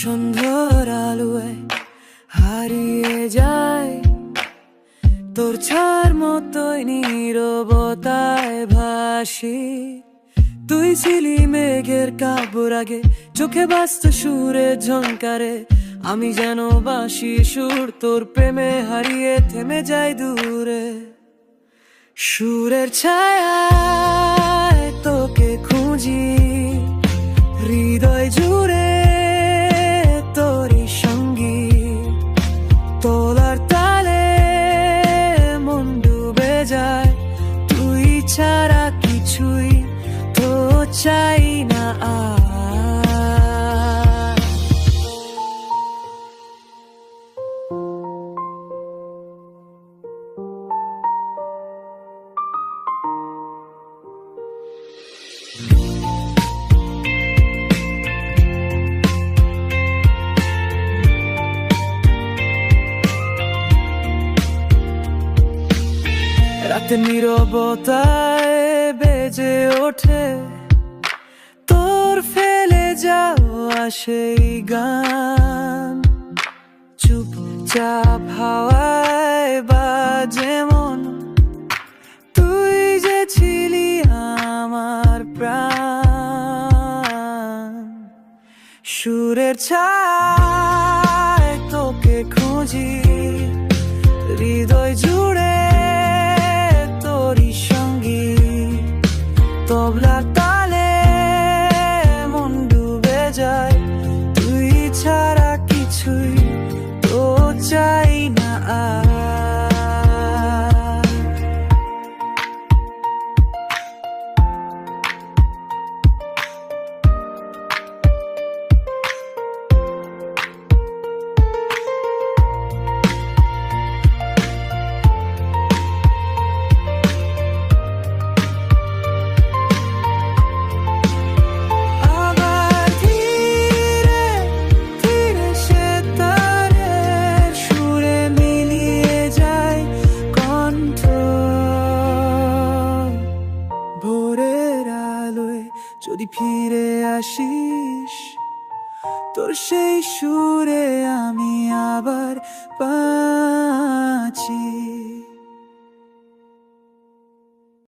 সন্ধ্যার আলোয় হারিয়ে যায় তোর ছায়ার মতোই নীরবতায় ভাসি। তুই ছিলি মেঘের কাব্যরাগে, চোখে বাজত সুরের ঝংকারে। আমি যেন বাঁশি সুর, তোর প্রেমে হারিয়ে থেমে যাই দূরে। সুরের ছায়ায় তোকে খুঁজি, হৃদয় জুড়ে তোরই সঙ্গী। তোলার তালে মন ডুবে যায়, তুই ছাড়া কিছুই তো চাই না আর। রাতে নীরবতায় বেজে ওঠে তোর ফেলে যাওয়া সেই গান। চুপচাপ হাওয়ায় বাজে মন, তুই যে ছিলি আমার প্রাণ। সুরের ছায়ায় তোকে খুঁজি, হৃদয় জুড়ে তোরই সঙ্গী। তবলার তালে মন ডুবে যায়, তুই ছাড়া কিছুই তো চাই না আর। যদি ফিরে আসিস, তোর সেই সুরে আমি আবার বাঁচি।